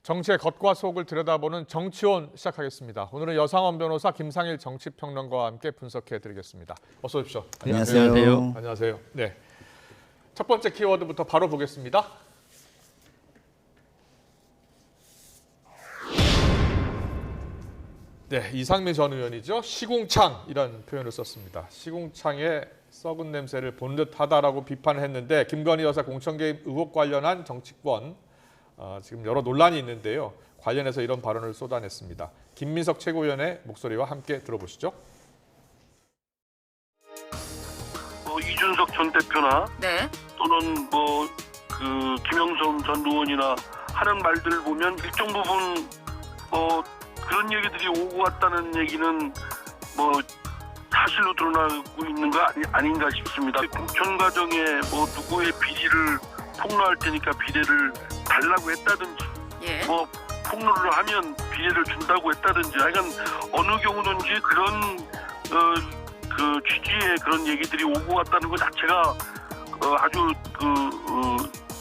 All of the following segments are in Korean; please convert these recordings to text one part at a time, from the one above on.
정치의 겉과 속을 들여다보는 정치온 시작하겠습니다. 오늘은 여상원 변호사, 김상일 정치평론가와 함께 분석해드리겠습니다. 어서 오십시오. 안녕하세요. 안녕하세요. 네, 첫 번째 키워드부터 바로 보겠습니다. 네, 이상민 전 의원이죠. 시궁창 이런 표현을 썼습니다. 시궁창에 썩은 냄새를 본 듯하다라고 비판을 했는데 김건희 여사 공천 개입 의혹 관련한 정치권 지금 여러 논란이 있는데요. 관련해서 이런 발언을 쏟아냈습니다. 김민석 최고위원의 목소리와 함께 들어보시죠. 이준석 전 대표나 네. 또는 김영선 전 의원이나 하는 말들을 보면 일정 부분 그런 얘기들이 오고 갔다는 얘기는 사실로 드러나고 있는 거 아닌가 싶습니다. 공천 과정에 누구의 비리를 폭로할 테니까 비례를 달라고 했다든지 예. 폭로를 하면 비례를 준다고 했다든지 하여간 어느 경우든지 그런 그 취지의 그런 얘기들이 오고 갔다는 것 자체가 아주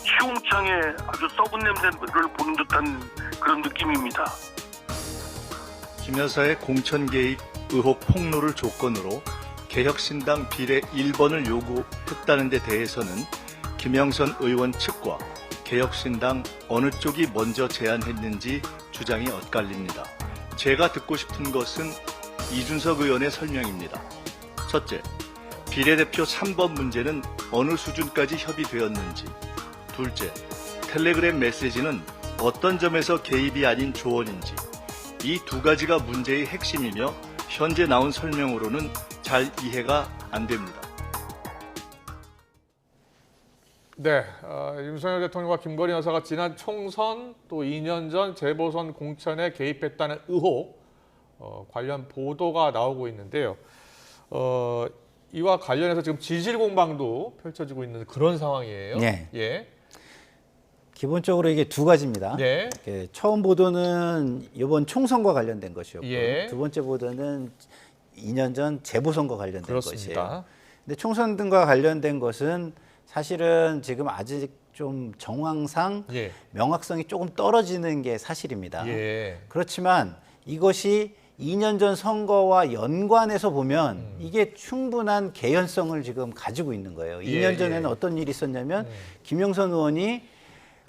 시궁창에 아주 썩은 냄새를 보는 듯한 그런 느낌입니다. 김 여사의 공천 개입 의혹 폭로를 조건으로 개혁신당 비례 1번을 요구했다는 데 대해서는 김영선 의원 측과 개혁신당 어느 쪽이 먼저 제안했는지 주장이 엇갈립니다. 제가 듣고 싶은 것은 이준석 의원의 설명입니다. 첫째, 비례대표 3번 문제는 어느 수준까지 협의되었는지. 둘째, 텔레그램 메시지는 어떤 점에서 개입이 아닌 조언인지. 이 두 가지가 문제의 핵심이며 현재 나온 설명으로는 잘 이해가 안 됩니다. 네, 윤석열 대통령과 김건희 여사가 지난 총선 또 2년 전 재보선 공천에 개입했다는 의혹 관련 보도가 나오고 있는데요. 이와 관련해서 지금 지질 공방도 펼쳐지고 있는 그런 상황이에요. 네. 예. 기본적으로 이게 두 가지입니다. 네. 처음 보도는 이번 총선과 관련된 것이었고, 예. 두 번째 보도는 2년 전 재보선과 관련된 그렇습니다. 것이에요. 근데 총선 등과 관련된 것은 사실은 지금 아직 좀 정황상 예. 명확성이 조금 떨어지는 게 사실입니다. 예. 그렇지만 이것이 2년 전 선거와 연관해서 보면 이게 충분한 개연성을 지금 가지고 있는 거예요. 2년 전에는 어떤 일이 있었냐면 김영선 의원이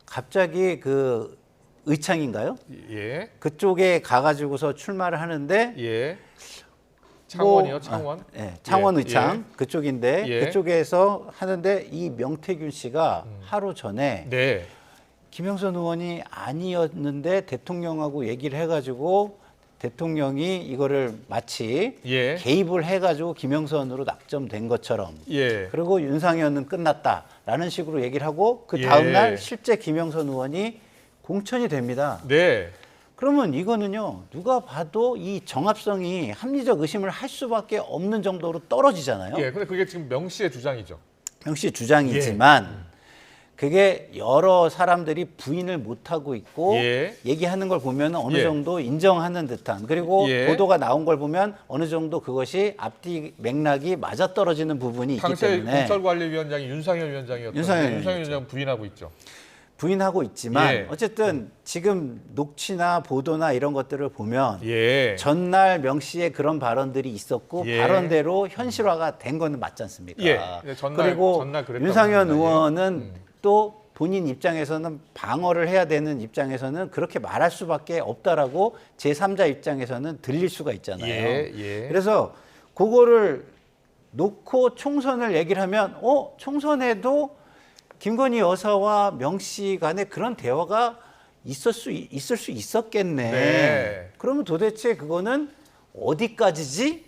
갑자기 그 의창인가요? 예. 그쪽에 가가지고서 출마를 하는데 예. 창원이요, 뭐, 창원. 창원 예. 의창 그쪽인데 예. 그쪽에서 하는데 이 명태균 씨가 하루 전에 네. 김영선 의원이 아니었는데 대통령하고 얘기를 해가지고 대통령이 이거를 마치 예. 개입을 해가지고 김영선으로 낙점된 것처럼 예. 그리고 윤상현은 끝났다라는 식으로 얘기를 하고 그 예. 다음날 실제 김영선 의원이 공천이 됩니다. 네. 그러면 이거는요 누가 봐도 이 정합성이 합리적 의심을 할 수밖에 없는 정도로 떨어지잖아요. 예. 근데 그게 지금 명 씨의 주장이죠. 명 씨의 주장이지만 그게 여러 사람들이 부인을 못하고 있고 예. 얘기하는 걸 보면 어느 예. 정도 인정하는 듯한 그리고 예. 보도가 나온 걸 보면 어느 정도 그것이 앞뒤 맥락이 맞아떨어지는 부분이 있기 당시에 때문에 공천관리위원장이 윤상현 위원장이었던 윤상현 위원장 부인하고 있죠. 부인하고 있지만 예. 어쨌든 지금 녹취나 보도나 이런 것들을 보면 예. 전날 명 씨의 그런 발언들이 있었고 예. 발언대로 현실화가 된 거는 맞지 않습니까? 예. 전날 그리고 그랬다고 윤상현 합니다. 의원은 또 본인 입장에서는 방어를 해야 되는 입장에서는 그렇게 말할 수밖에 없다라고 제3자 입장에서는 들릴 수가 있잖아요. 예. 예. 그래서 그거를 놓고 총선을 얘기를 하면 총선에도 김건희 여사와 명 씨 간에 그런 대화가 있을 수 있었겠네. 네. 그러면 도대체 그거는 어디까지지?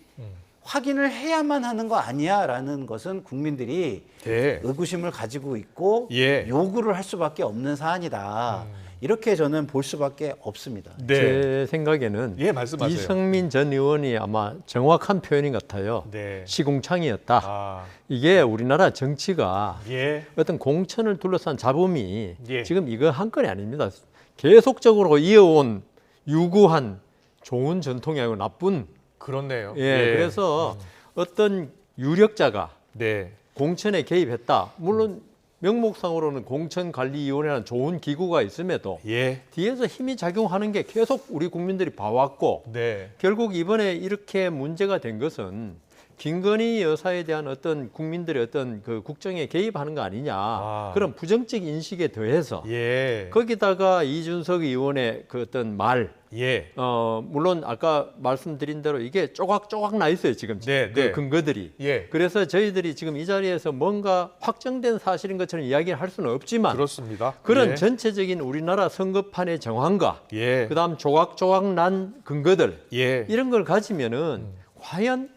확인을 해야만 하는 거 아니야라는 것은 국민들이 네. 의구심을 가지고 있고 예. 요구를 할 수밖에 없는 사안이다. 이렇게 저는 볼 수밖에 없습니다. 네. 제 생각에는 예, 말씀하세요. 이성민 전 의원이 아마 정확한 표현인 것 같아요. 네. 시궁창이었다. 아. 이게 우리나라 정치가 예. 어떤 공천을 둘러싼 잡음이 예. 지금 이거 한 건이 아닙니다. 계속적으로 이어온 유구한 좋은 전통이 아니고 나쁜 그렇네요. 예, 그래서 어떤 유력자가 네. 공천에 개입했다. 물론 명목상으로는 공천관리위원회라는 좋은 기구가 있음에도 예. 뒤에서 힘이 작용하는 게 계속 우리 국민들이 봐왔고 네. 결국 이번에 이렇게 문제가 된 것은 김건희 여사에 대한 어떤 국민들의 어떤 그 국정에 개입하는 거 아니냐 그런 부정적 인식에 더해서 예. 거기다가 이준석 의원의 그 어떤 말 예. 물론 아까 말씀드린 대로 이게 쪼각쪼각 나 있어요 지금 네, 그 네. 근거들이 예. 그래서 저희들이 지금 이 자리에서 뭔가 확정된 사실인 것처럼 이야기를 할 수는 없지만 그렇습니다. 그런 예. 전체적인 우리나라 선거판의 정황과 예. 그다음 조각조각 난 근거들 예. 이런 걸 가지면은 과연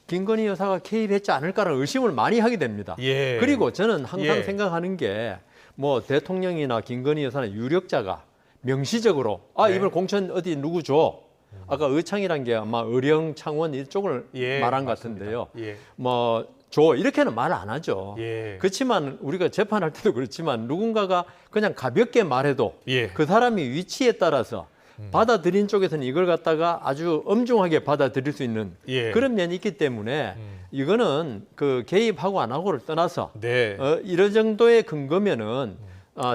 김건희 여사가 개입했지 않을까라는 의심을 많이 하게 됩니다. 예. 그리고 저는 항상 예. 생각하는 게 뭐 대통령이나 김건희 여사는 유력자가 명시적으로 네. 이번 공천 어디 누구 줘. 아까 의창이란 게 아마 의령, 창원 이쪽을 예, 말한 것 맞습니다. 같은데요. 예. 뭐 줘 이렇게는 말 안 하죠. 예. 그렇지만 우리가 재판할 때도 그렇지만 누군가가 그냥 가볍게 말해도 예. 그 사람이 위치에 따라서 받아들인 쪽에서는 이걸 갖다가 아주 엄중하게 받아들일 수 있는 예. 그런 면이 있기 때문에 이거는 그 개입하고 안 하고를 떠나서 네. 이런 정도의 근거면은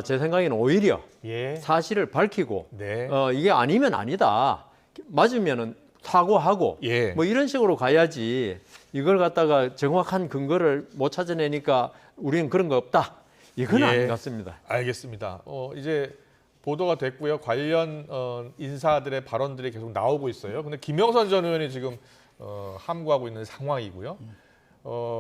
제 생각에는 오히려 예. 사실을 밝히고 네. 이게 아니면 아니다 맞으면은 사과하고 예. 뭐 이런 식으로 가야지 이걸 갖다가 정확한 근거를 못 찾아내니까 우리는 그런 거 없다 이건 예. 아닌 것 같습니다. 알겠습니다. 이제 보도가 됐고요. 관련 인사들의 발언들이 계속 나오고 있어요. 근데 김영선 전 의원이 지금 함구하고 있는 상황이고요.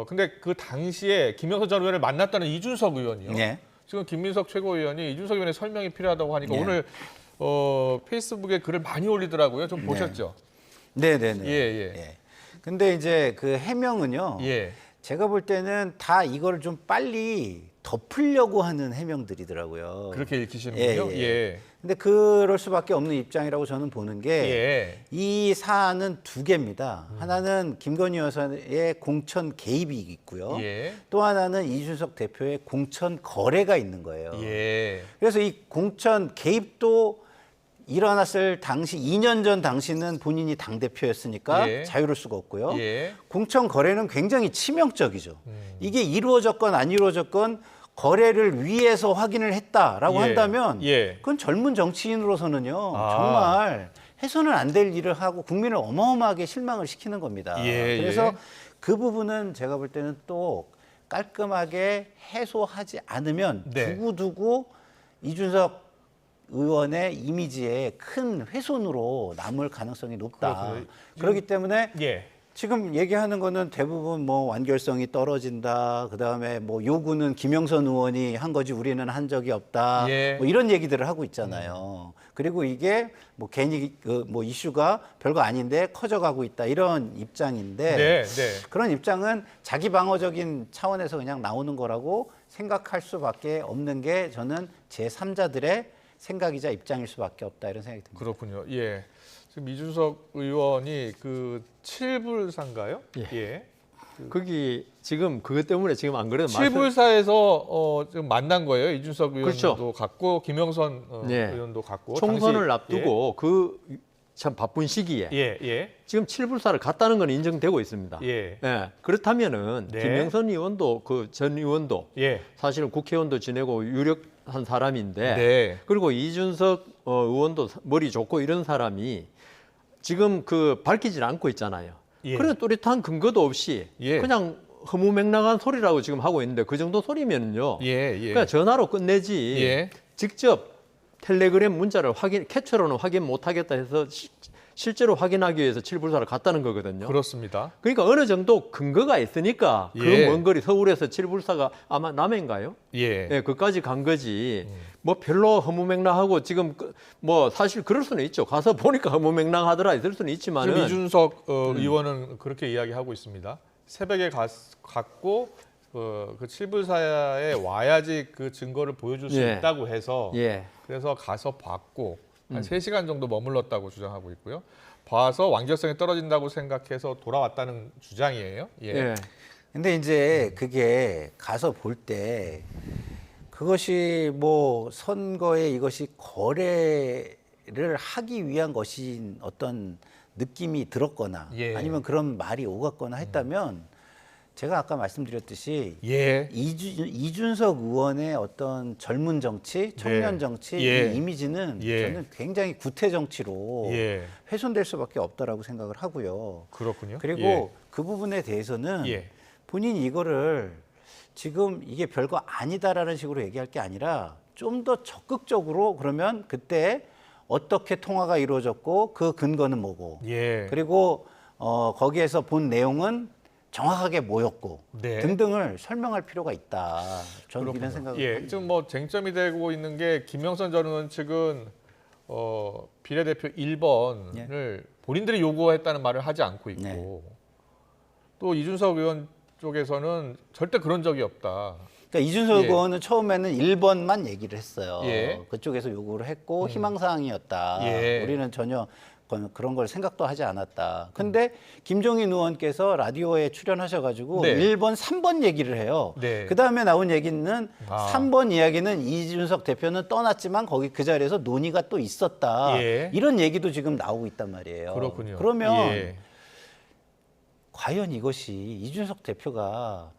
근데 그 당시에 김영선 전 의원을 만났다는 이준석 의원이요. 네. 지금 김민석 최고위원이 이준석 의원의 설명이 필요하다고 하니까 네. 오늘 페이스북에 글을 많이 올리더라고요. 좀 보셨죠? 네네네. 예, 예. 예. 근데 이제 그 해명은요. 예. 제가 볼 때는 다 이거를 좀 빨리 덮으려고 하는 해명들이더라고요. 그렇게 읽히시는군요. 예, 예. 예. 근데 그럴 수밖에 없는 입장이라고 저는 보는 게 예. 이 사안은 두 개입니다. 하나는 김건희 여사의 공천 개입이 있고요. 예. 또 하나는 이준석 대표의 공천 거래가 있는 거예요. 예. 그래서 이 공천 개입도 일어났을 당시 2년 전 당시는 본인이 당대표였으니까 예. 자유로울 수가 없고요. 예. 공천 거래는 굉장히 치명적이죠. 이게 이루어졌건 안 이루어졌건 거래를 위해서 확인을 했다라고 예. 한다면 예. 그건 젊은 정치인으로서는요. 아. 정말 해서는 안 될 일을 하고 국민을 어마어마하게 실망을 시키는 겁니다. 예, 그래서 예. 그 부분은 제가 볼 때는 또 깔끔하게 해소하지 않으면 네. 두고두고 이준석 의원의 이미지에 큰 훼손으로 남을 가능성이 높다. 그렇군요. 그렇기 때문에 예. 지금 얘기하는 거는 대부분 뭐 완결성이 떨어진다. 그다음에 뭐 요구는 김영선 의원이 한 거지 우리는 한 적이 없다. 예. 뭐 이런 얘기들을 하고 있잖아요. 그리고 이게 뭐 괜히 뭐 이슈가 별거 아닌데 커져가고 있다. 이런 입장인데 네. 네. 그런 입장은 자기 방어적인 차원에서 그냥 나오는 거라고 생각할 수밖에 없는 게 저는 제3자들의 생각이자 입장일 수밖에 없다 이런 생각이 듭니다. 그렇군요. 예. 지금 이준석 의원이 그 7불사인가요? 예. 거기 지금 그것 때문에 지금 안 그래도 7불사에서 지금 만난 거예요. 이준석 의원도 그렇죠. 갔고 김영선 네. 의원도 갔고 총선을 당시- 앞두고 그 참 바쁜 시기에 예. 예. 지금 7불사를 갔다는 건 인정되고 있습니다. 예. 예, 그렇다면은 네. 김영선 의원도 그 전 의원도 예. 사실은 국회의원도 지내고 유력한 사람인데 네. 그리고 이준석 의원도 머리 좋고 이런 사람이 지금 그 밝히질 않고 있잖아요. 예. 그런 또렷한 근거도 없이 예. 그냥 허무맹랑한 소리라고 지금 하고 있는데 그 정도 소리면은요. 예. 예. 그냥 전화로 끝내지. 예. 직접 텔레그램 문자를 캡처로는 확인 못 하겠다 해서 실제로 확인하기 위해서 7불사를 갔다는 거거든요. 그렇습니다. 그러니까 어느 정도 근거가 있으니까 예. 그 먼 거리 서울에서 7불사가 아마 남해인가요? 예. 예, 그까지 간 거지. 뭐 별로 허무맹랑하고 지금 뭐 사실 그럴 수는 있죠. 가서 보니까 허무맹랑하더라 있을 수는 있지만은 지금 이준석 의원은 그렇게 이야기하고 있습니다. 새벽에 갔고 그 7불사에 와야지 그 증거를 보여줄 수 예. 있다고 해서 예. 그래서 가서 봤고 한 3시간 정도 머물렀다고 주장하고 있고요. 봐서 완결성이 떨어진다고 생각해서 돌아왔다는 주장이에요. 예. 예. 근데 이제 그게 가서 볼 때 그것이 뭐 선거에 이것이 거래를 하기 위한 것인 어떤 느낌이 들었거나 예. 아니면 그런 말이 오갔거나 했다면 제가 아까 말씀드렸듯이 예. 이준석 의원의 어떤 젊은 정치, 청년 네. 정치 예. 이 이미지는 예. 저는 굉장히 구태 정치로 예. 훼손될 수밖에 없다라고 생각을 하고요. 그렇군요. 그리고 예. 그 부분에 대해서는 예. 본인이 이거를 지금 이게 별거 아니다라는 식으로 얘기할 게 아니라 좀 더 적극적으로 그러면 그때 어떻게 통화가 이루어졌고 그 근거는 뭐고 예. 그리고 거기에서 본 내용은 정확하게 뭐였고 네. 등등을 설명할 필요가 있다. 저는 그렇군요. 이런 생각을 예, 합니다. 지금 뭐 쟁점이 되고 있는 게 김영선 전 의원 측은 비례대표 1번을 본인들이 요구했다는 말을 하지 않고 있고 네. 또 이준석 의원 쪽에서는 절대 그런 적이 없다. 그러니까 이준석 예. 의원은 처음에는 1번만 얘기를 했어요. 예. 그쪽에서 요구를 했고 희망사항이었다. 예. 우리는 전혀 그런 걸 생각도 하지 않았다. 근데 김종인 의원께서 라디오에 출연하셔가지고 네. 1번, 3번 얘기를 해요. 네. 그 다음에 나온 얘기는 아. 3번 이야기는 이준석 대표는 떠났지만 거기 그 자리에서 논의가 또 있었다. 예. 이런 얘기도 지금 나오고 있단 말이에요. 그렇군요. 그러면 예. 과연 이것이 이준석 대표가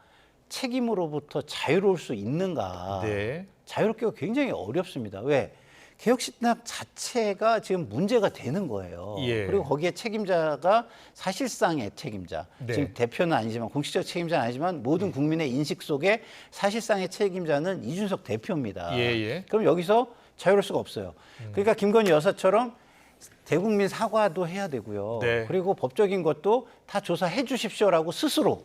책임으로부터 자유로울 수 있는가? 네. 자유롭기가 굉장히 어렵습니다. 왜? 개혁신당 자체가 지금 문제가 되는 거예요. 예. 그리고 거기에 책임자가 사실상의 책임자. 네. 지금 대표는 아니지만 공식적 책임자는 아니지만 모든 국민의 인식 속에 사실상의 책임자는 이준석 대표입니다. 예. 그럼 여기서 자유로울 수가 없어요. 그러니까 김건희 여사처럼 대국민 사과도 해야 되고요. 네. 그리고 법적인 것도 다 조사해 주십시오라고 스스로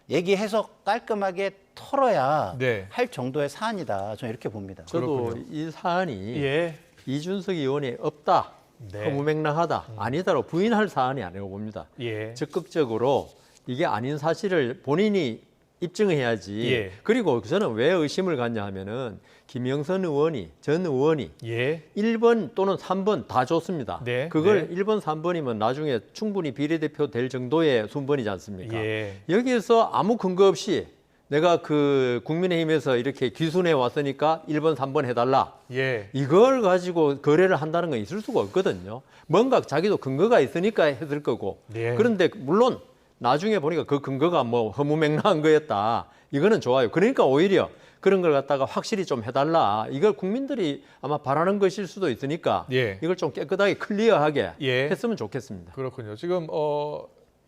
얘기해서 깔끔하게 털어야 네. 할 정도의 사안이다. 저는 이렇게 봅니다. 저도 그렇군요. 이 사안이 예. 이준석 의원이 없다, 네. 허무맹랑하다, 아니다로 부인할 사안이 아니라고 봅니다. 예. 적극적으로 이게 아닌 사실을 본인이 입증해야지. 예. 그리고 저는 왜 의심을 갖냐 하면은 김영선 의원이, 전 의원이 예. 1번 또는 3번 다 좋습니다. 네, 그걸 네. 1번, 3번이면 나중에 충분히 비례대표 될 정도의 순번이지 않습니까? 예. 여기에서 아무 근거 없이 내가 그 국민의힘에서 이렇게 귀순해 왔으니까 1번, 3번 해달라. 예. 이걸 가지고 거래를 한다는 건 있을 수가 없거든요. 뭔가 자기도 근거가 있으니까 했을 거고. 네. 그런데 물론 나중에 보니까 그 근거가 뭐 허무맹랑한 거였다. 이거는 좋아요. 그러니까 오히려 그런 걸 갖다가 확실히 좀 해달라. 이걸 국민들이 아마 바라는 것일 수도 있으니까 예. 이걸 좀 깨끗하게 클리어하게 예. 했으면 좋겠습니다. 그렇군요. 지금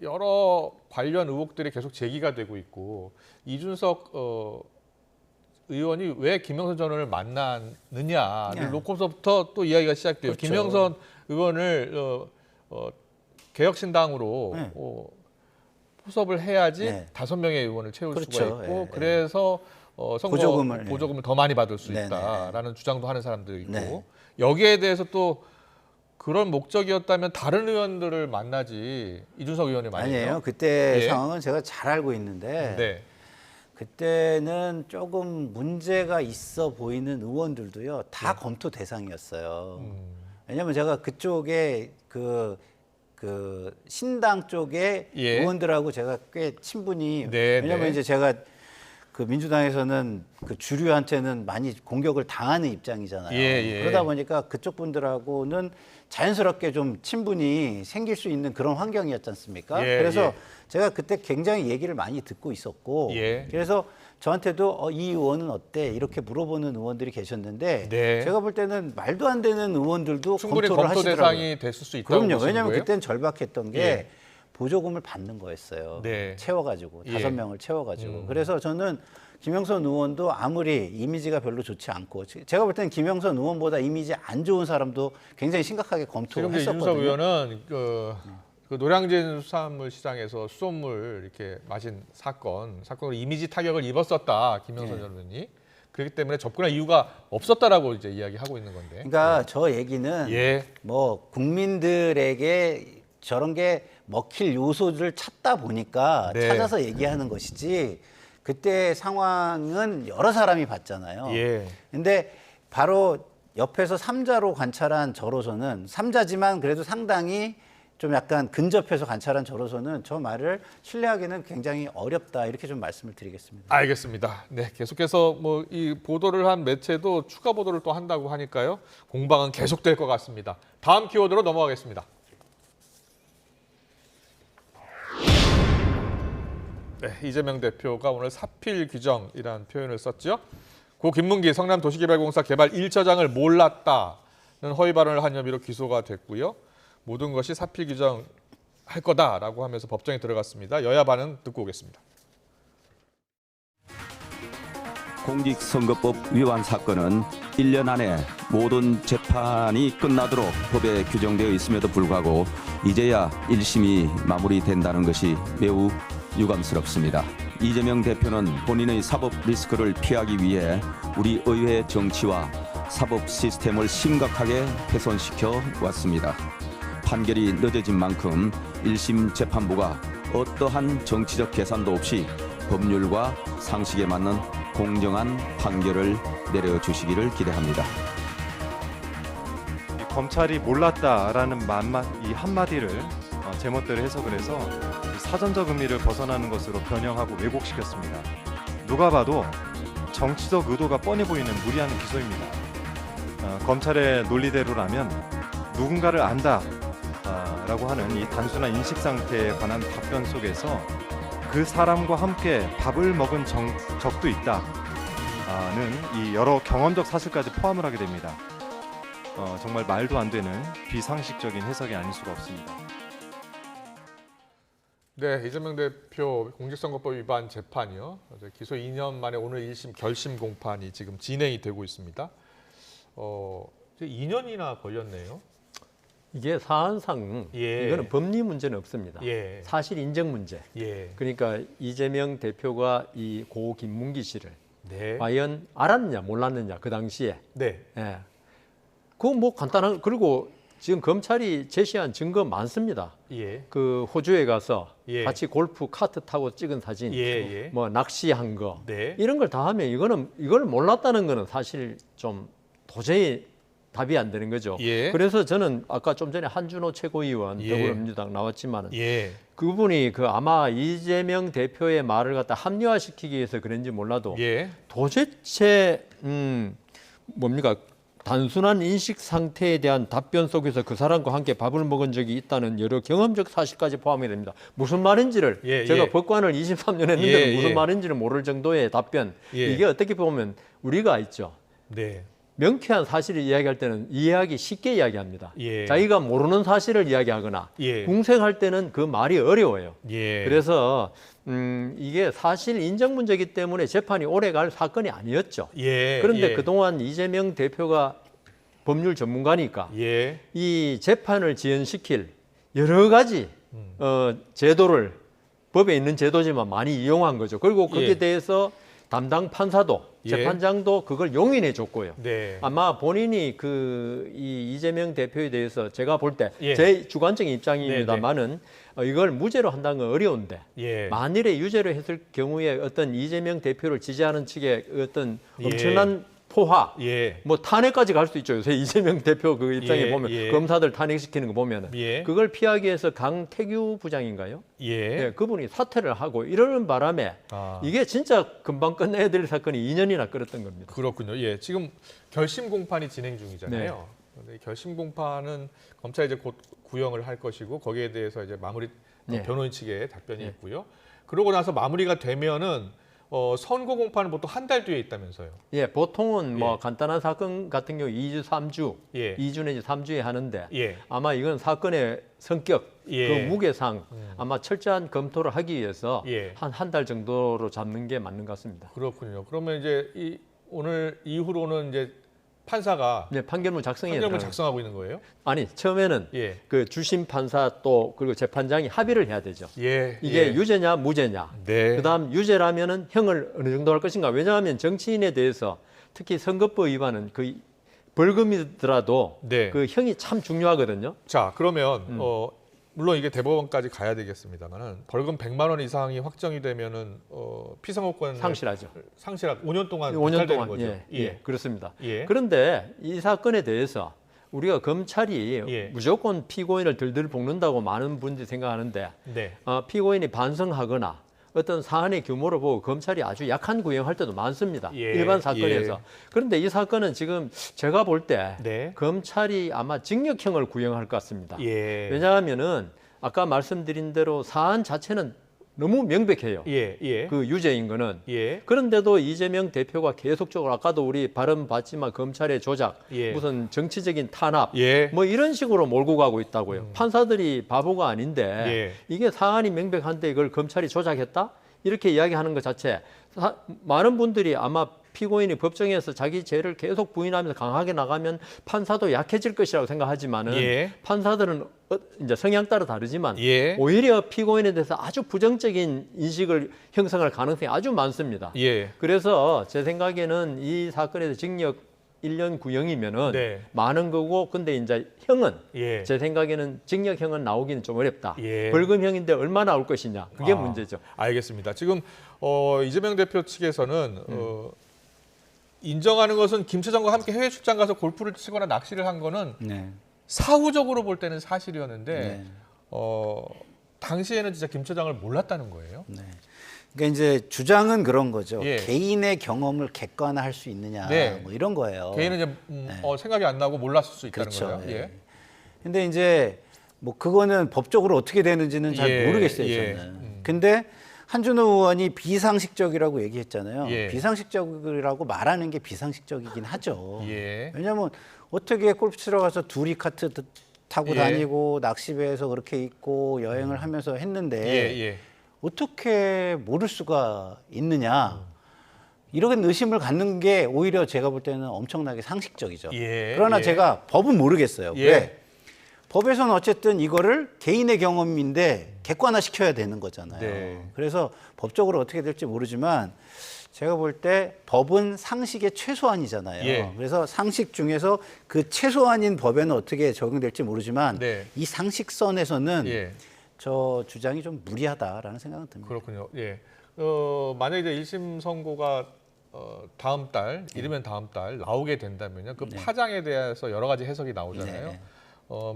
여러 관련 의혹들이 계속 제기가 되고 있고 이준석 의원이 왜 김영선 전 의원을 만났느냐를 네. 놓고서부터 또 이야기가 시작돼요. 그렇죠. 김영선 의원을 개혁신당으로 네. 포섭을 해야지 네. 5명의 의원을 채울 그렇죠. 수가 있고 예, 그래서 선거 보조금을, 더 많이 받을 수 네, 있다라는 주장도 하는 사람도 있고 네. 여기에 대해서 또 그런 목적이었다면 다른 의원들을 만나지 이준석 의원이 말이에요. 아니에요. 그때 예. 상황은 제가 잘 알고 있는데 네. 그때는 조금 문제가 있어 보이는 의원들도요. 다 검토 대상이었어요. 왜냐하면 제가 그쪽에 그 신당 쪽에 예. 의원들하고 제가 꽤 친분이 네, 왜냐하면 네. 이제 제가 그 민주당에서는 그 주류한테는 많이 공격을 당하는 입장이잖아요. 예. 그러다 보니까 그쪽 분들하고는 자연스럽게 좀 친분이 생길 수 있는 그런 환경이었지 않습니까? 예, 그래서 예. 제가 그때 굉장히 얘기를 많이 듣고 있었고 예. 그래서 저한테도 이 의원은 어때? 이렇게 물어보는 의원들이 계셨는데 네. 제가 볼 때는 말도 안 되는 의원들도 충분히 검토를 검토 하시더라고요. 대상이 됐을 수 있다고 그럼요. 보시는 왜냐하면 거예요? 그때는 절박했던 게 예. 보조금을 받는 거였어요. 네. 채워가지고 예. 5명을 채워가지고. 그래서 저는 김영선 의원도 아무리 이미지가 별로 좋지 않고 제가 볼 때는 김영선 의원보다 이미지 안 좋은 사람도 굉장히 심각하게 지금 검토를 이제 이준석 했었거든요. 의원은 그 노량진 수산물 시장에서 수돗물 이렇게 마신 사건으로 이미지 타격을 입었었다 김영선 전 의원이 그렇기 때문에 접근할 이유가 없었다라고 이제 이야기하고 있는 건데. 그러니까 저 얘기는 예. 뭐 국민들에게 저런 게 먹힐 요소를 찾다 보니까 네. 찾아서 얘기하는 것이지 그때 상황은 여러 사람이 봤잖아요. 예. 근데 바로 옆에서 3자로 관찰한 저로서는 3자지만 그래도 상당히 좀 약간 근접해서 관찰한 저로서는 저 말을 신뢰하기는 굉장히 어렵다 이렇게 좀 말씀을 드리겠습니다. 알겠습니다. 네, 계속해서 뭐 이 보도를 한 매체도 추가 보도를 또 한다고 하니까요. 공방은 계속될 것 같습니다. 다음 키워드로 넘어가겠습니다. 네, 이재명 대표가 오늘 사필 규정이라는 표현을 썼죠. 고 김문기 성남도시개발공사 개발 1처장을 몰랐다는 허위 발언을 한 혐의로 기소가 됐고요. 모든 것이 사필 규정 할 거다라고 하면서 법정에 들어갔습니다. 여야 반응 듣고 오겠습니다. 공직선거법 위반 사건은 1년 안에 모든 재판이 끝나도록 법에 규정되어 있음에도 불구하고 이제야 1심이 마무리된다는 것이 매우 유감스럽습니다. 이재명 대표는 본인의 사법 리스크를 피하기 위해 우리 의회 정치와 사법 시스템을 심각하게 훼손시켜 왔습니다. 판결이 늦어진 만큼 1심 재판부가 어떠한 정치적 계산도 없이 법률과 상식에 맞는 공정한 판결을 내려주시기를 기대합니다. 검찰이 몰랐다라는 이 한마디를 제멋대로 해석을 해서 사전적 의미를 벗어나는 것으로 변형하고 왜곡시켰습니다. 누가 봐도 정치적 의도가 뻔히 보이는 무리한 기소입니다. 검찰의 논리대로라면 누군가를 안다 라고 하는 이 단순한 인식 상태에 관한 답변 속에서 그 사람과 함께 밥을 먹은 적도 있다는 이 여러 경험적 사실까지 포함을 하게 됩니다. 정말 말도 안 되는 비상식적인 해석이 아닐 수가 없습니다. 네, 이재명 대표 공직선거법 위반 재판이요. 기소 2년 만에 오늘 1심 결심 공판이 지금 진행이 되고 있습니다. 이제 2년이나 걸렸네요. 이게 사안상 예. 이거는 법리 문제는 없습니다. 예. 사실 인정 문제. 예. 그러니까 이재명 대표가 이 고 김문기 씨를 네. 과연 알았느냐 몰랐느냐 그 당시에. 네. 예. 그거 뭐 간단한 그리고 지금 검찰이 제시한 증거 많습니다. 예. 그 호주에 가서 예. 같이 골프 카트 타고 찍은 사진, 예, 예. 뭐 낚시한 거 네. 이런 걸 다 하면 이걸 몰랐다는 거는 사실 좀 도저히 답이 안 되는 거죠. 예. 그래서 저는 아까 좀 전에 한준호 최고위원 예. 더불어민주당 나왔지만은 예. 그분이 그 아마 이재명 대표의 말을 갖다 합리화시키기 위해서 그런지 몰라도 예. 도대체 뭡니까 단순한 인식 상태에 대한 답변 속에서 그 사람과 함께 밥을 먹은 적이 있다는 여러 경험적 사실까지 포함이 됩니다. 무슨 말인지를 예, 제가 예. 법관을 23년 했는데 예, 무슨 예. 말인지를 모를 정도의 답변 예. 이게 어떻게 보면 우리가 있죠. 네. 명쾌한 사실을 이야기할 때는 이해하기 쉽게 이야기합니다. 예. 자기가 모르는 사실을 이야기하거나 예. 궁색할 때는 그 말이 어려워요. 예. 그래서 이게 사실 인정 문제이기 때문에 재판이 오래 갈 사건이 아니었죠. 예. 그런데 예. 그동안 이재명 대표가 법률 전문가니까 예. 이 재판을 지연시킬 여러 가지 제도를 법에 있는 제도지만 많이 이용한 거죠. 그리고 거기에 예. 대해서 담당 판사도 예. 재판장도 그걸 용인해 줬고요. 네. 아마 본인이 이 이재명 대표에 대해서 제가 볼 때 예. 제 주관적인 입장입니다만은 이걸 무죄로 한다는 건 어려운데 예. 만일에 유죄로 했을 경우에 어떤 이재명 대표를 지지하는 측의 어떤 예. 엄청난 포화, 예. 뭐 탄핵까지 갈 수 있죠. 요새 이재명 대표 그 입장에 예, 보면 예. 검사들 탄핵시키는 거 보면은 예. 그걸 피하기 위해서 강태규 부장인가요? 예. 네, 그분이 사퇴를 하고 이러는 바람에 아. 이게 진짜 금방 끝내야 될 사건이 2년이나 끌었던 겁니다. 그렇군요. 예. 지금 결심 공판이 진행 중이잖아요. 근데 결심 공판은 검찰이 이제 곧 구형을 할 것이고 거기에 대해서 이제 마무리 네. 변호인 측의 답변이 네. 있고요. 그러고 나서 마무리가 되면은 선고 공판은 보통 한 달 뒤에 있다면서요. 예, 보통은 뭐 예. 간단한 사건 같은 경우 2주, 3주, 예. 2주 내지 3주에 하는데 예. 아마 이건 사건의 성격, 예. 그 무게상 아마 철저한 검토를 하기 위해서 예. 한 달 정도로 잡는 게 맞는 것 같습니다. 그렇군요. 그러면 이제 오늘 이후로는 이제 판사가 네, 판결문 작성해야 판결문 돼요. 작성하고 있는 거예요? 아니, 처음에는 예. 그 주심 판사 또 그리고 재판장이 합의를 해야 되죠. 예. 이게 예. 유죄냐 무죄냐. 네. 그다음 유죄라면은 형을 어느 정도 할 것인가. 왜냐하면 정치인에 대해서 특히 선거법 위반은 그 벌금이더라도 네. 그 형이 참 중요하거든요. 자, 그러면 물론 이게 대법원까지 가야 되겠습니다만은 벌금 100만 원 이상이 확정이 되면은 피선거권 상실하죠. 상실하고 5년 동안 5년 박탈되는 동안 거죠. 예, 그렇습니다. 예. 그런데 이 사건에 대해서 우리가 검찰이 예. 무조건 피고인을 들들 볶는다고 많은 분들이 생각하는데 네. 피고인이 반성하거나 어떤 사안의 규모를 보고 검찰이 아주 약한 구형할 때도 많습니다. 예, 일반 사건에서. 예. 그런데 이 사건은 지금 제가 볼 때 네. 검찰이 아마 징역형을 구형할 것 같습니다. 예. 왜냐하면은 아까 말씀드린 대로 사안 자체는 너무 명백해요. 예. 그 유죄인 거는. 예. 그런데도 이재명 대표가 계속적으로 아까도 우리 발언 봤지만 검찰의 조작, 예. 무슨 정치적인 탄압, 예. 뭐 이런 식으로 몰고 가고 있다고요. 판사들이 바보가 아닌데 예. 이게 사안이 명백한데 이걸 검찰이 조작했다? 이렇게 이야기하는 것 자체 많은 분들이 아마 피고인이 법정에서 자기 죄를 계속 부인하면서 강하게 나가면 판사도 약해질 것이라고 생각하지만은 예. 판사들은 이제 성향 따라 다르지만 예. 오히려 피고인에 대해서 아주 부정적인 인식을 형성할 가능성이 아주 많습니다. 예. 그래서 제 생각에는 이 사건에서 징역 1년 구형이면은 네. 많은 거고 근데 이제 형은 예. 제 생각에는 징역형은 나오기는 좀 어렵다. 예. 벌금형인데 얼마 나올 것이냐. 그게 문제죠. 알겠습니다. 지금 이재명 대표 측에서는 인정하는 것은 김 차장과 함께 해외 출장 가서 골프를 치거나 낚시를 한 거는 네. 사후적으로 볼 때는 사실이었는데 네. 당시에는 진짜 김 차장을 몰랐다는 거예요. 네. 그러니까 이제 주장은 그런 거죠. 예. 개인의 경험을 객관화할 수 있느냐, 네. 뭐 이런 거예요. 개인은 이제 생각이 안 나고 몰랐을 수 있다는 그렇죠. 거예요. 예. 근데 이제 뭐 그거는 법적으로 어떻게 되는지는 잘 예. 모르겠어요, 예. 저는. 근데 한준호 의원이 비상식적이라고 얘기했잖아요. 예. 비상식적이라고 말하는 게 비상식적이긴 하죠. 예. 왜냐하면 어떻게 골프 치러 가서 둘이 카트 타고 예. 다니고 낚시배에서 그렇게 있고 여행을 하면서 했는데 예. 어떻게 모를 수가 있느냐. 이런 의심을 갖는 게 오히려 제가 볼 때는 엄청나게 상식적이죠. 예. 그러나 예. 제가 법은 모르겠어요. 예. 왜? 법에서는 어쨌든 이거를 개인의 경험인데 객관화시켜야 되는 거잖아요. 네. 그래서 법적으로 어떻게 될지 모르지만 제가 볼 때 법은 상식의 최소한이잖아요. 예. 그래서 상식 중에서 그 최소한인 법에는 어떻게 적용될지 모르지만 네. 이 상식선에서는 예. 저 주장이 좀 무리하다라는 생각은 듭니다. 그렇군요. 예. 만약에 이제 1심 선고가 다음 달, 이르면 다음 달 나오게 된다면요. 그 파장에 대해서 여러 가지 해석이 나오잖아요. 네.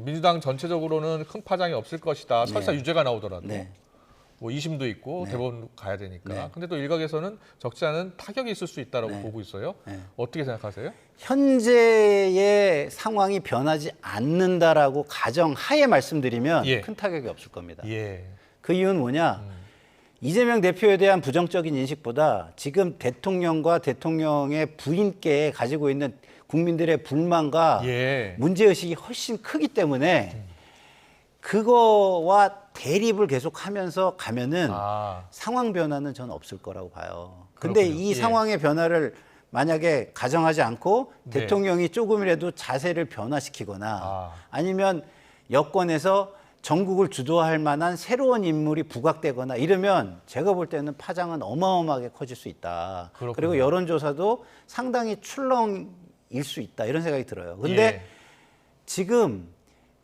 민주당 전체적으로는 큰 파장이 없을 것이다. 설사 네. 유죄가 나오더라도. 네. 뭐 2심도 있고 네. 대법원 가야 되니까. 네. 근데 또 일각에서는 적지 않은 타격이 있을 수 있다라고 네. 보고 있어요. 네. 어떻게 생각하세요? 현재의 상황이 변하지 않는다라고 가정하에 말씀드리면 예. 큰 타격이 없을 겁니다. 예. 그 이유는 뭐냐? 이재명 대표에 대한 부정적인 인식보다 지금 대통령과 대통령의 부인께 가지고 있는 국민들의 불만과 예. 문제의식이 훨씬 크기 때문에 그거와 대립을 계속하면서 가면은 상황 변화는 저는 없을 거라고 봐요. 근데 그렇군요. 이 예. 상황의 변화를 만약에 가정하지 않고 네. 대통령이 조금이라도 자세를 변화시키거나 아니면 여권에서 전국을 주도할 만한 새로운 인물이 부각되거나 이러면 제가 볼 때는 파장은 어마어마하게 커질 수 있다. 그렇군요. 그리고 여론조사도 상당히 출렁일 수 있다. 이런 생각이 들어요. 근데 예. 지금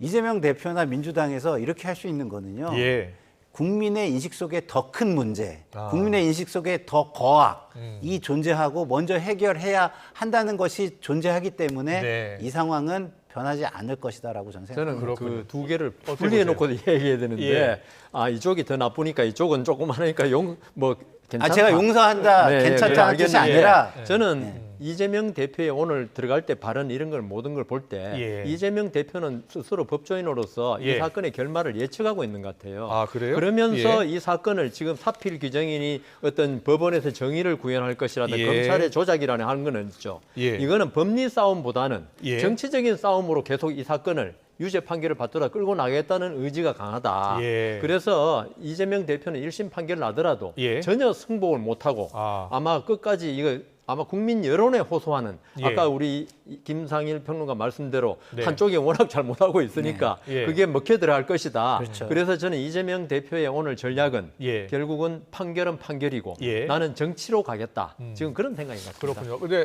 이재명 대표나 민주당에서 이렇게 할 수 있는 거는요. 예. 국민의 인식 속에 더 큰 문제, 국민의 인식 속에 더 거악이 존재하고 먼저 해결해야 한다는 것이 존재하기 때문에 네. 이 상황은 변하지 않을 것이다라고 저는 생각합니다. 저는 그렇군요. 그 두 개를 어떻게 분리해놓고 얘기해야 되는데 예. 이쪽이 더 나쁘니까 이쪽은 조금 하니까 괜찮다. 제가 용서한다, 네, 괜찮다는 뜻이 알겠는데 아니라 저는 이재명 대표의 오늘 들어갈 때 발언 이런 걸 모든 걸 볼 때 예. 이재명 대표는 스스로 법조인으로서 예. 이 사건의 결말을 예측하고 있는 것 같아요. 아, 그래요? 그러면서 예. 이 사건을 지금 사필 규정인이 어떤 법원에서 정의를 구현할 것이라든 예. 검찰의 조작이라는 하는 거는 있죠. 예. 이거는 법리 싸움보다는 예. 정치적인 싸움으로 계속 이 사건을 유죄 판결을 받더라도 끌고 나가겠다는 의지가 강하다. 예. 그래서 이재명 대표는 1심 판결 나더라도 예. 전혀 승복을 못하고 아마 끝까지 이거 아마 국민 여론에 호소하는 예. 아까 우리 김상일 평론가 말씀대로 네. 한쪽이 워낙 잘 못하고 있으니까 네. 예. 그게 먹혀 들어갈 것이다. 그렇죠. 그래서 저는 이재명 대표의 오늘 전략은 예. 결국은 판결은 판결이고 예. 나는 정치로 가겠다. 지금 그런 생각인 것 같습니다. 그렇군요. 근데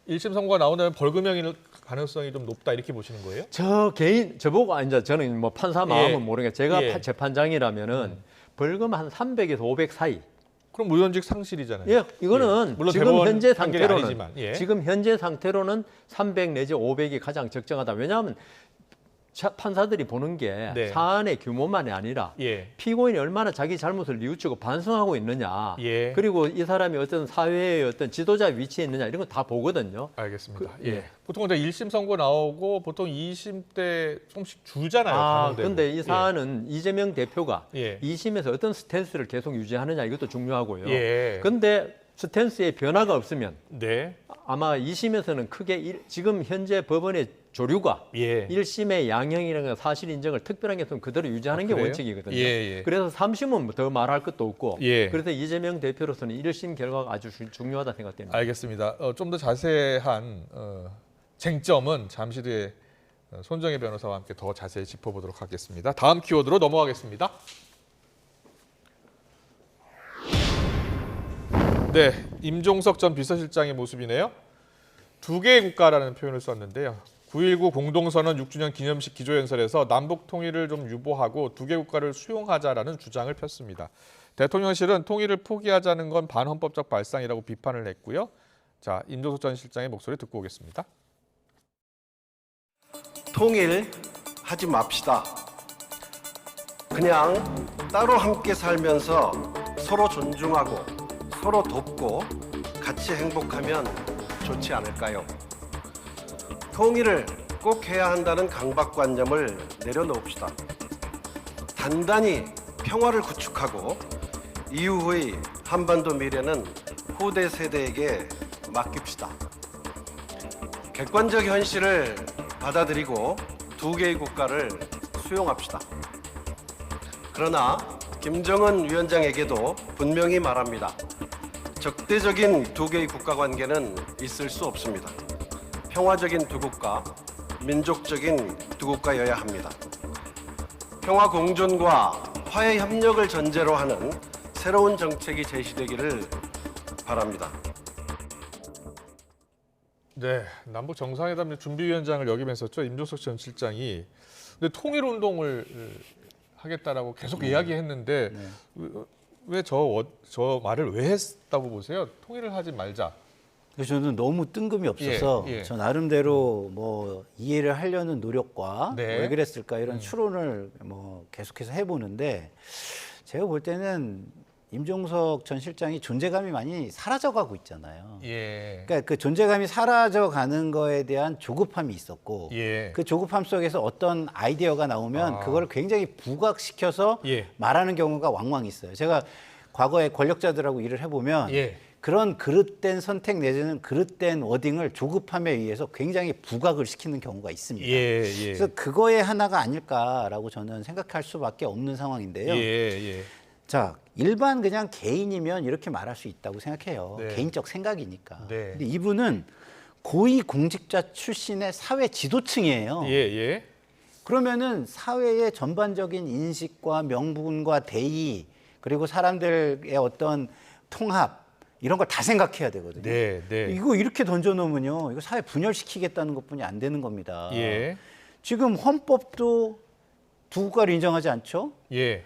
1심 선고가 나온다면 벌금형일 가능성이 좀 높다 이렇게 보시는 거예요? 저 개인 저보고 이제 저는 뭐 판사 마음은 예. 모르겠 제가 예. 재판장이라면은 벌금 한 300에서 500 사이. 그럼 무전직 상실이잖아요. 예, 이거는 물론 지금 대법원 현재 판결이 상태로는 아니지만, 예. 지금 현재 상태로는 300 내지 500이 가장 적정하다. 왜냐하면 판사들이 보는 게 네. 사안의 규모만이 아니라 예. 피고인이 얼마나 자기 잘못을 뉘우치고 반성하고 있느냐. 예. 그리고 이 사람이 어떤 사회의 어떤 지도자 위치에 있느냐 이런 거 다 보거든요. 알겠습니다. 그, 예. 예. 보통 이제 1심 선고 나오고 보통 2심 때 조금씩 줄잖아요. 단원되고. 근데 이 사안은 이재명 대표가 예. 2심에서 어떤 스탠스를 계속 유지하느냐 이것도 중요하고요. 예. 근데 스탠스에 변화가 없으면 네. 아마 2심에서는 크게 지금 현재 법원의 조류가 예. 1심의 양형이라는 사실 인정을 특별한 게좀 그대로 유지하는 게 그래요? 원칙이거든요. 예, 예. 그래서 3심은 더 말할 것도 없고 예. 그래서 이재명 대표로서는 1심 결과가 아주 중요하다 생각됩니다. 알겠습니다. 좀 더 자세한 쟁점은 잠시 뒤에 손정혜 변호사와 함께 더 자세히 짚어보도록 하겠습니다. 다음 키워드로 넘어가겠습니다. 네, 임종석 전 비서실장의 모습이네요. 두 개의 국가라는 표현을 썼는데요. 9.19 공동선언 6주년 기념식 기조연설에서 남북 통일을 좀 유보하고 두 개 국가를 수용하자라는 주장을 폈습니다. 대통령실은 통일을 포기하자는 건 반헌법적 발상이라고 비판을 했고요. 자, 임종석 전 실장의 목소리 듣고 오겠습니다. 통일하지 맙시다. 그냥 따로 함께 살면서 서로 존중하고 서로 돕고 같이 행복하면 좋지 않을까요? 통일을 꼭 해야 한다는 강박관념을 내려놓읍시다. 단단히 평화를 구축하고 이후의 한반도 미래는 후대 세대에게 맡깁시다. 객관적 현실을 받아들이고 두 개의 국가를 수용합시다. 그러나 김정은 위원장에게도 분명히 말합니다. 적대적인 두 개의 국가 관계는 있을 수 없습니다. 평화적인 두 국가, 민족적인 두 국가여야 합니다. 평화 공존과 화해 협력을 전제로 하는 새로운 정책이 제시되기를 바랍니다. 네, 남북 정상회담 준비위원장을 역임했었죠. 임종석 전 실장이. 근데 통일 운동을 하겠다라고 계속 이야기했는데 왜 저 말을 왜 했다고 보세요? 통일을 하지 말자. 그래서 저는 너무 뜬금이 없어서 예, 예. 저 나름대로 뭐 이해를 하려는 노력과 네. 왜 그랬을까 이런 추론을 뭐 계속해서 해보는데 제가 볼 때는 임종석 전 실장이 존재감이 많이 사라져가고 있잖아요. 예. 그러니까 그 존재감이 사라져가는 거에 대한 조급함이 있었고 예. 그 조급함 속에서 어떤 아이디어가 나오면 그걸 굉장히 부각시켜서 예. 말하는 경우가 왕왕 있어요. 제가 과거에 권력자들하고 일을 해보면 예. 그런 그릇된 선택 내지는 그릇된 워딩을 조급함에 의해서 굉장히 부각을 시키는 경우가 있습니다. 예, 예. 그래서 그거의 하나가 아닐까라고 저는 생각할 수밖에 없는 상황인데요. 예, 예. 자, 일반 그냥 개인이면 이렇게 말할 수 있다고 생각해요. 네. 개인적 생각이니까. 네. 근데 이분은 고위 공직자 출신의 사회 지도층이에요. 예, 예. 그러면은 사회의 전반적인 인식과 명분과 대의 그리고 사람들의 어떤 통합 이런 걸 다 생각해야 되거든요. 네, 네. 이거 이렇게 던져놓으면요, 이거 사회 분열시키겠다는 것뿐이 안 되는 겁니다. 예. 지금 헌법도 두 국가를 인정하지 않죠? 예.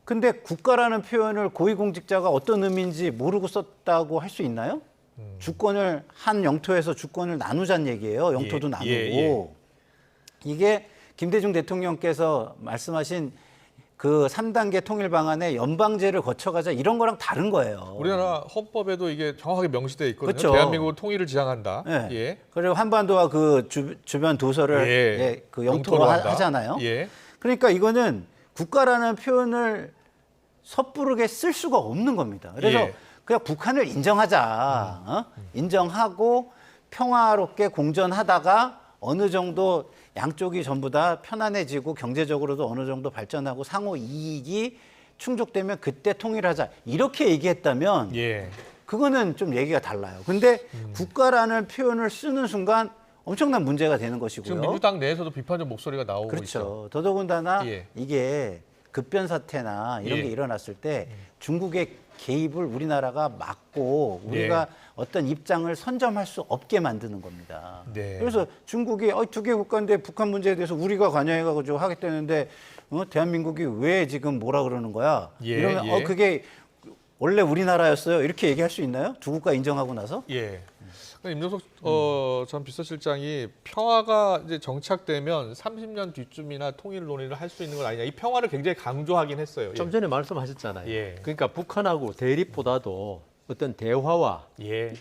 근데 국가라는 표현을 고위공직자가 어떤 의미인지 모르고 썼다고 할 수 있나요? 주권을 한 영토에서 주권을 나누자는 얘기예요. 영토도 예, 나누고. 예. 이게 김대중 대통령께서 말씀하신 그 3단계 통일 방안에 연방제를 거쳐가자 이런 거랑 다른 거예요. 우리나라 헌법에도 이게 정확하게 명시되어 있거든요. 그렇죠. 대한민국은 통일을 지향한다. 네. 예. 그리고 한반도와 그 주변 도서를 예. 예, 그 영토로 한다. 하잖아요. 예. 그러니까 이거는 국가라는 표현을 섣부르게 쓸 수가 없는 겁니다. 그래서 예. 그냥 북한을 인정하자. 인정하고 평화롭게 공존하다가 어느 정도 양쪽이 전부 다 편안해지고 경제적으로도 어느 정도 발전하고 상호 이익이 충족되면 그때 통일하자. 이렇게 얘기했다면 예. 그거는 좀 얘기가 달라요. 근데 국가라는 표현을 쓰는 순간 엄청난 문제가 되는 것이고요. 지금 민주당 내에서도 비판적 목소리가 나오고 있죠. 그렇죠. 더더군다나 예. 이게 급변 사태나 이런 예. 게 일어났을 때 중국의 개입을 우리나라가 막고 우리가 어떤 입장을 선점할 수 없게 만드는 겁니다. 네. 그래서 중국이 두 개 국가인데 북한 문제에 대해서 우리가 관여해가지고 하겠다는데 대한민국이 왜 지금 뭐라 그러는 거야? 예, 이러면 예. 그게 원래 우리나라였어요. 이렇게 얘기할 수 있나요? 두 국가 인정하고 나서? 예. 임종석 전 비서실장이 평화가 이제 정착되면 30년 뒤쯤이나 통일 논의를 할 수 있는 건 아니냐. 이 평화를 굉장히 강조하긴 했어요. 좀 전에 말씀하셨잖아요. 예. 그러니까 북한하고 대립보다도 어떤 대화와 예.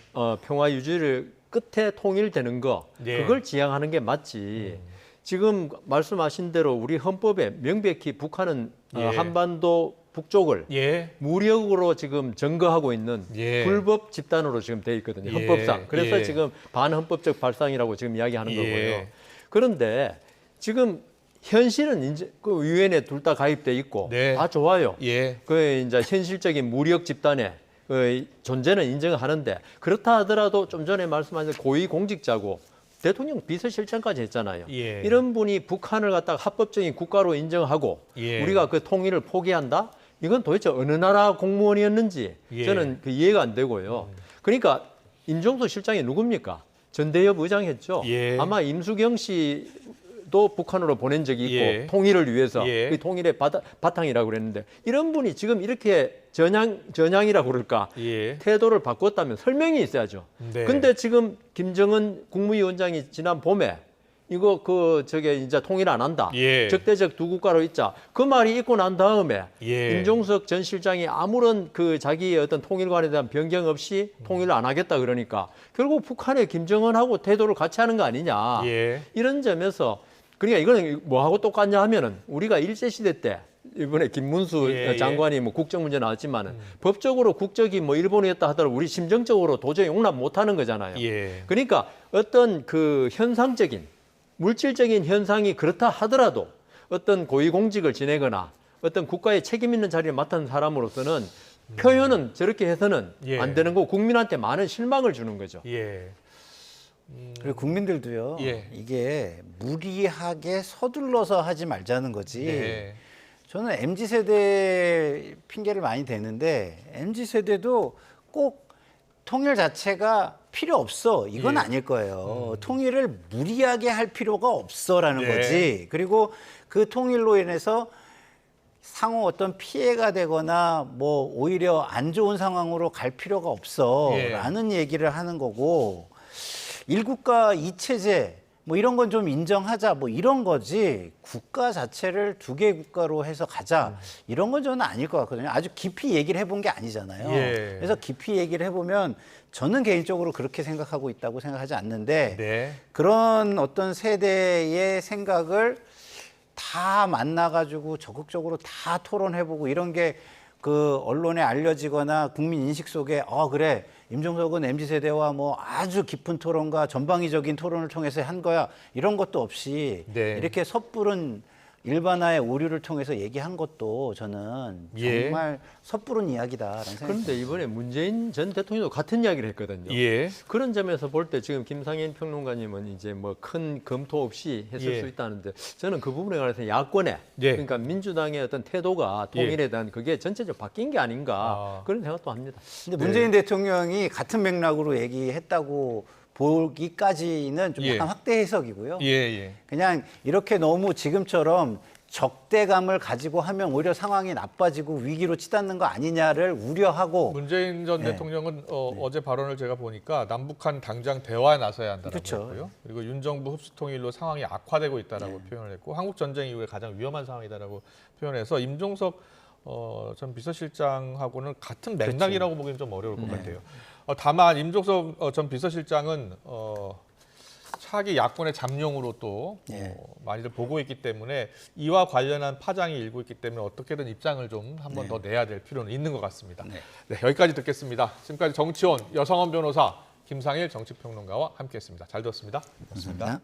평화 유지를 끝에 통일되는 거 예. 그걸 지향하는 게 맞지. 지금 말씀하신 대로 우리 헌법에 명백히 북한은 예. 한반도 북쪽을 예. 무력으로 지금 점거하고 있는 예. 불법 집단으로 지금 돼 있거든요. 예. 헌법상. 그래서 예. 지금 반헌법적 발상이라고 지금 이야기하는 예. 거고요. 그런데 지금 현실은 이제 그 유엔에 둘 다 가입돼 있고 네. 다 좋아요. 예. 그 이제 현실적인 무력 집단의 그 존재는 인정하는데 그렇다 하더라도 좀 전에 말씀하신 고위 공직자고 대통령 비서실장까지 했잖아요. 예. 이런 분이 북한을 갖다가 합법적인 국가로 인정하고 예. 우리가 그 통일을 포기한다? 이건 도대체 어느 나라 공무원이었는지 예. 저는 그 이해가 안 되고요. 그러니까 임종석 실장이 누굽니까? 전대협 의장했죠. 예. 아마 임수경 씨도 북한으로 보낸 적이 있고 예. 통일을 위해서 예. 그 통일의 바탕이라고 그랬는데 이런 분이 지금 이렇게 전향이라고 그럴까 예. 태도를 바꿨다면 설명이 있어야죠. 네. 근데 지금 김정은 국무위원장이 지난 봄에 이거 이제 통일 안 한다. 예. 적대적 두 국가로 있자. 그 말이 있고 난 다음에 예. 임종석 전 실장이 아무런 그 자기의 어떤 통일관에 대한 변경 없이 통일을 안 하겠다 그러니까 결국 북한의 김정은하고 태도를 같이 하는 거 아니냐. 예. 이런 점에서 그러니까 이거는 뭐하고 똑같냐 하면은 우리가 일제시대 때 이번에 김문수 예, 장관이 뭐 국적 문제 나왔지만은 법적으로 국적이 뭐 일본이었다 하더라도 우리 심정적으로 도저히 용납 못하는 거잖아요. 예. 그러니까 어떤 그 현상적인 물질적인 현상이 그렇다 하더라도 어떤 고위공직을 지내거나 어떤 국가의 책임 있는 자리를 맡은 사람으로서는 표현은 저렇게 해서는 예. 안 되는 거고 국민한테 많은 실망을 주는 거죠. 예. 그리고 국민들도요. 예. 이게 무리하게 서둘러서 하지 말자는 거지. 네. 저는 MZ세대 핑계를 많이 대는데 MZ세대도 꼭 통일 자체가 필요 없어. 이건 예. 아닐 거예요. 통일을 무리하게 할 필요가 없어라는 네. 거지. 그리고 그 통일로 인해서 상호 어떤 피해가 되거나 뭐 오히려 안 좋은 상황으로 갈 필요가 없어라는 얘기를 하는 거고 일국가 이체제 뭐 이런 건 좀 인정하자 뭐 이런 거지 국가 자체를 두 개의 국가로 해서 가자 이런 건 저는 아닐 것 같거든요. 아주 깊이 얘기를 해본 게 아니잖아요. 예. 그래서 깊이 얘기를 해보면 저는 개인적으로 그렇게 생각하고 있다고 생각하지 않는데 네. 그런 어떤 세대의 생각을 다 만나가지고 적극적으로 다 토론해보고 이런 게 그 언론에 알려지거나 국민 인식 속에 그래 임종석은 MZ세대와 뭐 아주 깊은 토론과 전방위적인 토론을 통해서 한 거야 이런 것도 없이 네. 이렇게 섣부른 일반화의 오류를 통해서 얘기한 것도 저는 예. 정말 섣부른 이야기다라는 생각이 그런데 이번에 문재인 전 대통령도 같은 이야기를 했거든요. 예. 그런 점에서 볼 때 지금 김상인 평론가님은 이제 뭐 큰 검토 없이 했을 예. 수 있다는데 저는 그 부분에 관해서 야권의 예. 그러니까 민주당의 어떤 태도가 통일에 대한 그게 전체적으로 바뀐 게 아닌가 그런 생각도 합니다. 근데 문재인 대통령이 같은 맥락으로 얘기했다고 보기까지는 좀 예. 약간 확대 해석이고요. 예. 예. 그냥 이렇게 너무 지금처럼 적대감을 가지고 하면 오히려 상황이 나빠지고 위기로 치닫는 거 아니냐를 우려하고 문재인 전 네. 대통령은 어제 발언을 제가 보니까 남북한 당장 대화에 나서야 한다라고 그렇죠. 했고요. 그리고 윤 정부 흡수 통일로 상황이 악화되고 있다라고 표현을 했고 한국 전쟁 이후에 가장 위험한 상황이다라고 표현해서 임종석 전 비서실장하고는 같은 맥락이라고 보기는 좀 어려울 것 같아요. 다만 임종석 전 비서실장은 차기 야권의 잠룡으로 또 많이들 보고 있기 때문에 이와 관련한 파장이 일고 있기 때문에 어떻게든 입장을 좀 한 번 더 내야 될 필요는 있는 것 같습니다. 네, 여기까지 듣겠습니다. 지금까지 정치원 여성원 변호사 김상일 정치평론가와 함께했습니다. 잘 들었습니다. 고맙습니다.